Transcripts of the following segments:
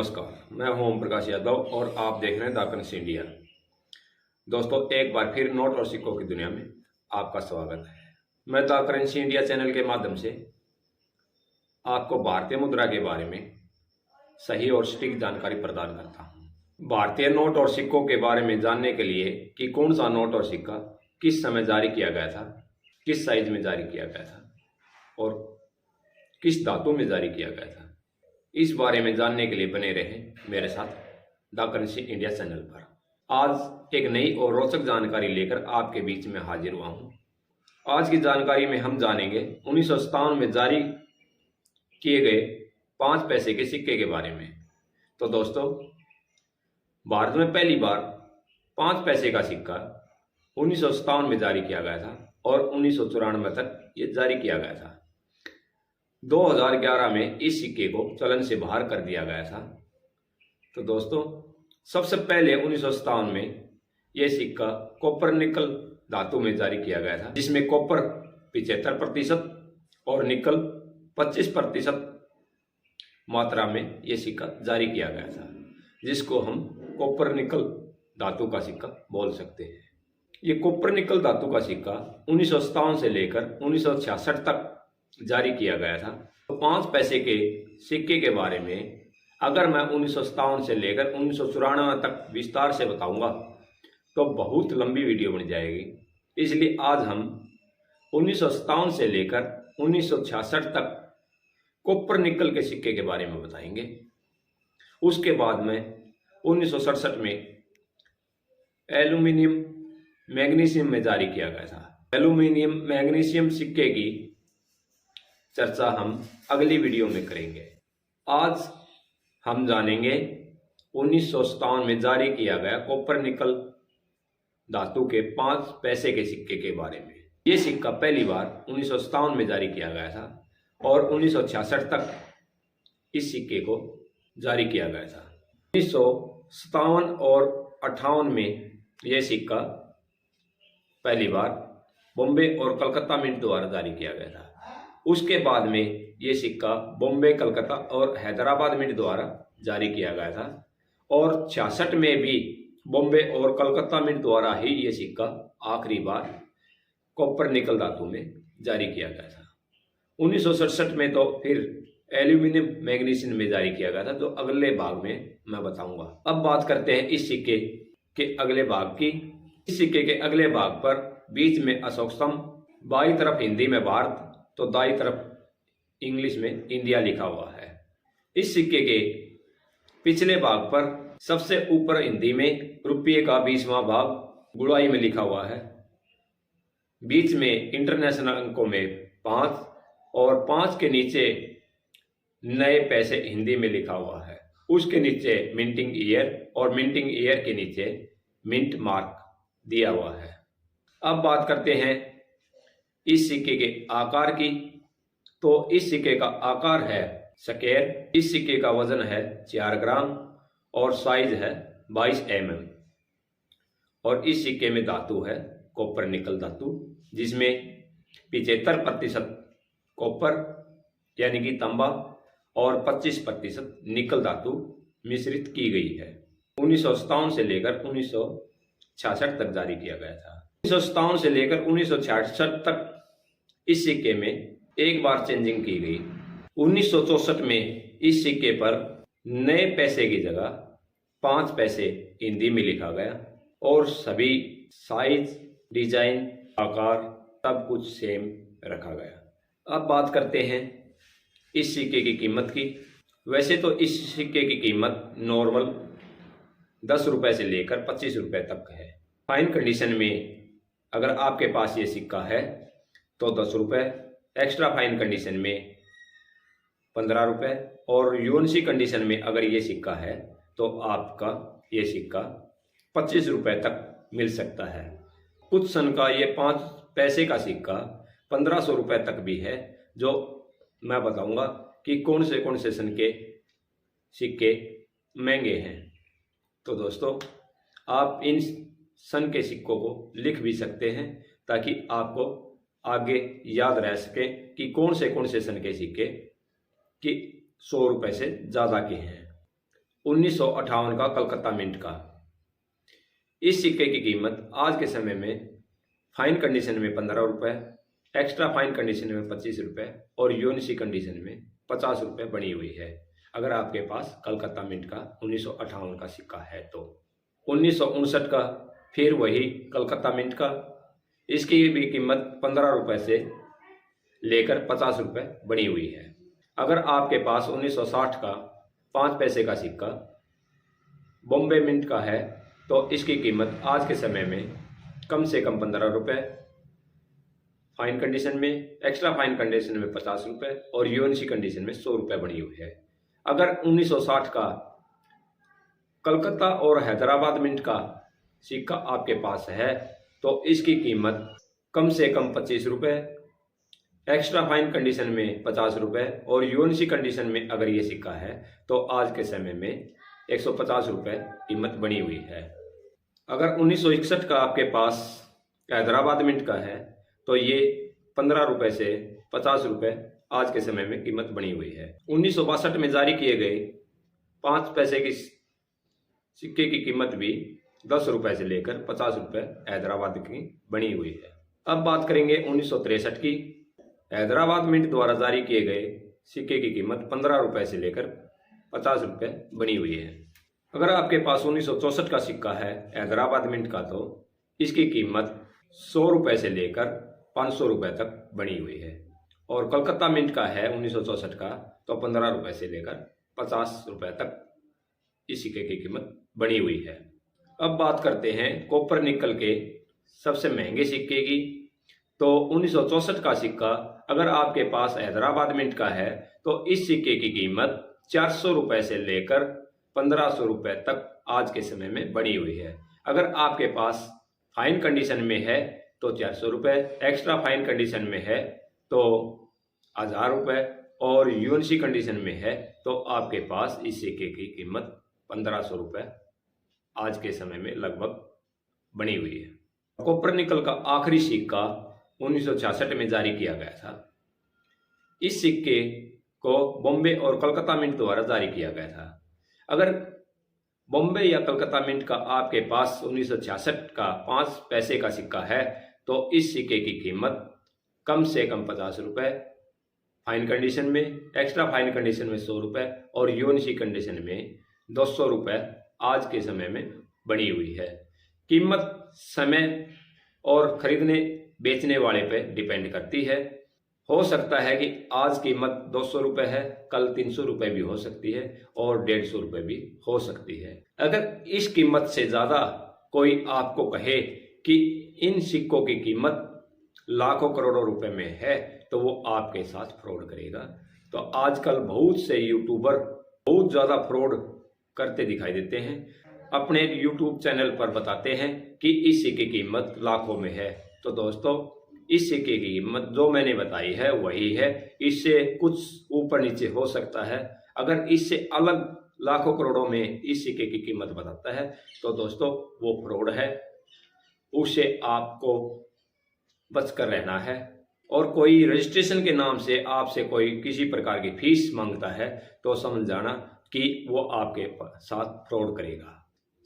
नमस्कार, मैं हूं ओम प्रकाश यादव और आप देख रहे हैं द करेंसी इंडिया। दोस्तों, एक बार फिर नोट और सिक्कों की दुनिया में आपका स्वागत है। मैं द करेंसी इंडिया चैनल के माध्यम से आपको भारतीय मुद्रा के बारे में सही और सटीक जानकारी प्रदान करता हूं। भारतीय नोट और सिक्कों के बारे में जानने के लिए कि कौन सा नोट और सिक्का किस समय जारी किया गया था, किस साइज में जारी किया गया था और किस धातु में जारी किया गया था, इस बारे में जानने के लिए बने रहे मेरे साथ द करेंसी इंडिया चैनल पर। आज एक नई और रोचक जानकारी लेकर आपके बीच में हाजिर हुआ हूं। आज की जानकारी में हम जानेंगे 1957 में जारी किए गए 5 पैसे के सिक्के के बारे में। तो दोस्तों, भारत में पहली बार 5 पैसे का सिक्का 1957 में जारी किया गया था और 1994 तक ये जारी किया गया था। 2011 में इस सिक्के को चलन से बाहर कर दिया गया था। तो दोस्तों, सबसे पहले 1957 में यह सिक्का कॉपर निकल धातु में जारी किया गया था, जिसमें कॉपर 75% और निकल 25% मात्रा में यह सिक्का जारी किया गया था, जिसको हम कॉपर निकल धातु का सिक्का बोल सकते हैं। ये कॉपर निकल धातु का सिक्का 1957 से लेकर 1966 तक जारी किया गया था। तो 5 पैसे के सिक्के के बारे में अगर मैं 1957 से लेकर 1994 तक विस्तार से बताऊंगा तो बहुत लंबी वीडियो बन जाएगी। इसलिए आज हम 1957 से लेकर 1966 तक कॉपर निकल के सिक्के के बारे में बताएंगे। उसके बाद में 1967 में एल्यूमिनियम मैग्नीशियम में जारी किया गया था। एल्यूमिनियम मैग्नीशियम सिक्के की चर्चा हम अगली वीडियो में करेंगे। आज हम जानेंगे 1957 में जारी किया गया कॉपर निकल धातु के 5 पैसे के सिक्के के बारे में। ये सिक्का पहली बार 1957 में जारी किया गया था और 1966 तक इस सिक्के को जारी किया गया था। 1957 और 58 में यह सिक्का पहली बार बॉम्बे और कलकत्ता मिंट द्वारा जारी किया गया था। उसके बाद में ये सिक्का बॉम्बे, कलकत्ता और हैदराबाद मिंट द्वारा जारी किया गया था और 66 में भी बॉम्बे और कलकत्ता मिंट द्वारा ही ये सिक्का आखिरी बार कॉपर निकल धातु में जारी किया गया था। 1967 में तो फिर एल्यूमिनियम मैग्नीशियम में जारी किया गया था, जो अगले भाग में मैं बताऊंगा। अब बात करते हैं इस सिक्के के अगले भाग की। इस सिक्के के अगले भाग पर बीच में अशोक स्तंभ, बाईं तरफ हिंदी में भारत तो दाईं तरफ इंग्लिश में इंडिया लिखा हुआ है। इस सिक्के के पिछले भाग पर सबसे ऊपर हिंदी में रुपये का 20वां भाग गुड़ाई में लिखा हुआ है। बीच में इंटरनेशनल अंकों में 5 और 5 के नीचे नए पैसे हिंदी में लिखा हुआ है। उसके नीचे मिंटिंग ईयर और मिंटिंग ईयर के नीचे मिंट मार्क दिया हुआ है। अब बात करते हैं इस सिक्के के आकार की। तो इस सिक्के का आकार है स्क्वायर। इस सिक्के का वजन है 4 ग्राम और साइज है 22 mm और इस सिक्के में धातु है कॉपर निकल धातु, जिसमें 75% कॉपर यानी कि तांबा और 25% निकल धातु मिश्रित की गई है। 1957 से लेकर 1966 तक जारी किया गया था। 1957 से लेकर 1966 तक इस सिक्के में एक बार चेंजिंग की गई। 1964 में इस सिक्के पर नए पैसे की जगह 5 पैसे हिंदी में लिखा गया और सभी साइज, डिजाइन, आकार सब कुछ सेम रखा गया। अब बात करते हैं इस सिक्के की कीमत की। वैसे तो इस सिक्के की कीमत नॉर्मल 10 रुपये से लेकर 25 रुपये तक है। फाइन कंडीशन में अगर आपके पास ये सिक्का है तो 10 रुपये, एक्स्ट्रा फाइन कंडीशन में 15 रुपये और यूएनसी कंडीशन में अगर ये सिक्का है तो आपका ये सिक्का 25 रुपये तक मिल सकता है। कुछ सन का ये 5 पैसे का सिक्का 1500 रुपये तक भी है, जो मैं बताऊंगा कि कौन से सन के सिक्के महंगे हैं। तो दोस्तों, आप इन सन के सिक्कों को लिख भी सकते हैं ताकि आपको आगे याद रह सके कि कौन से सन के सिक्के कि 100 रुपये से ज़्यादा के हैं। 1958 का कलकत्ता मिंट का। इस सिक्के की कीमत आज के समय में फाइन कंडीशन में 15 रुपये, एक्स्ट्रा फाइन कंडीशन में 25 रुपये और यूनिसी कंडीशन में 50 रुपये बनी हुई है। अगर आपके पास कलकत्ता मिंट का 1958 का सिक्का है तो 1959 का फिर वही कलकत्ता मिंट का, इसकी भी कीमत 15 रुपये से लेकर 50 रुपये बनी हुई है। अगर आपके पास 1960 का 5 पैसे का सिक्का बॉम्बे मिंट का है तो इसकी कीमत आज के समय में कम से कम 15 रुपये, फाइन कंडीशन में, एक्स्ट्रा फाइन कंडीशन में 50 रुपये और यूएनसी कंडीशन में 100 रुपये बनी हुई है। अगर 1960 का कलकत्ता और हैदराबाद मिंट का सिक्का आपके पास है तो इसकी कीमत कम से कम 25 रुपये, एक्स्ट्रा फाइन कंडीशन में 50 रुपये और यूएनसी कंडीशन में अगर ये सिक्का है तो आज के समय में 150 रुपये कीमत बनी हुई है। अगर 1961 का आपके पास हैदराबाद मिंट का है तो ये 15 रुपये से 50 रुपये आज के समय में कीमत बनी हुई है। 1962 में जारी किए गए 5 पैसे की सिक्के की कीमत भी 10 रुपये से लेकर 50 रुपये हैदराबाद की बनी हुई है। अब बात करेंगे 1963 की। हैदराबाद मिंट द्वारा जारी किए गए सिक्के की कीमत 15 रुपये से लेकर 50 रुपये बनी हुई है। अगर आपके पास 1964 का सिक्का है हैदराबाद मिंट का तो इसकी कीमत 100 रुपये से लेकर 500 रुपये तक बनी हुई है और कलकत्ता मिंट का है 1964 का तो 15 रुपये से लेकर 50 रुपये तक इस सिक्के की कीमत बनी हुई है। अब बात करते हैं कॉपर निकल के सबसे महंगे सिक्के की। तो 1964 का सिक्का अगर आपके पास हैदराबाद मिंट का है तो इस सिक्के की कीमत 400 रुपये से लेकर 1500 रुपये तक आज के समय में बनी हुई है। अगर आपके पास फाइन कंडीशन में है तो 400 रुपये, एक्स्ट्रा फाइन कंडीशन में है तो 1000 रुपये और यूएनसी कंडीशन में है तो आपके पास इस सिक्के की कीमत 1500 रुपये आज के समय में लगभग बनी हुई है। कॉपर निकल का आखिरी सिक्का 1966 में जारी किया गया था। इस सिक्के को बॉम्बे और कलकत्ता मिंट द्वारा जारी किया गया था। अगर बॉम्बे या कलकत्ता मिंट का आपके पास 1966 का 5 पैसे का सिक्का है तो इस सिक्के की कीमत कम से कम 50 रुपये, फाइन कंडीशन में, एक्स्ट्रा फाइन कंडीशन में 100 रुपये और यूएनसी कंडीशन में 200 रुपये आज के समय में बनी हुई है। कीमत समय और खरीदने बेचने वाले पे डिपेंड करती है। हो सकता है कि आज कीमत 200 रुपये है, कल 300 रुपये भी हो सकती है और 150 रुपये भी हो सकती है। अगर इस कीमत से ज़्यादा कोई आपको कहे कि इन सिक्कों की कीमत लाखों करोड़ों रुपए में है तो वो आपके साथ फ्रॉड करेगा। तो आजकल बहुत से यूट्यूबर बहुत ज़्यादा फ्रॉड करते दिखाई देते हैं। अपने यूट्यूब चैनल पर बताते हैं कि इस सिक्के की कीमत लाखों में है। तो दोस्तों इस सिक्के की कीमत जो मैंने बताई है वही है, इससे कुछ ऊपर नीचे हो सकता है। अगर इससे अलग लाखों करोड़ों में इस सिक्के की कीमत बताता है तो दोस्तों वो फ्रॉड है, उससे आपको बचकर रहना है। और कोई रजिस्ट्रेशन के नाम से आपसे कोई किसी प्रकार की फीस मांगता है तो समझ जाना कि वो आपके साथ फ्रॉड करेगा।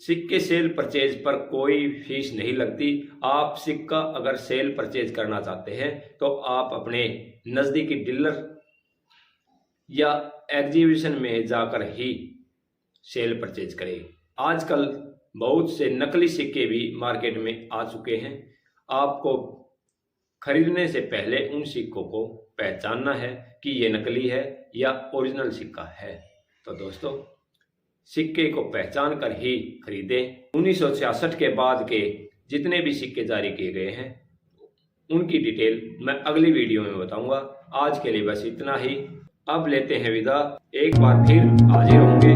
सिक्के सेल परचेज पर कोई फीस नहीं लगती। आप सिक्का अगर सेल परचेज करना चाहते हैं तो आप अपने नज़दीकी डीलर या एग्जीबिशन में जाकर ही सेल परचेज करें। आजकल बहुत से नकली सिक्के भी मार्केट में आ चुके हैं। आपको खरीदने से पहले उन सिक्कों को पहचानना है कि ये नकली है या ओरिजिनल सिक्का है। तो दोस्तों सिक्के को पहचान कर ही खरीदें। 1966 के बाद के जितने भी सिक्के जारी किए गए हैं उनकी डिटेल मैं अगली वीडियो में बताऊंगा। आज के लिए बस इतना ही। अब लेते हैं विदा। एक बार फिर हाजिर होंगे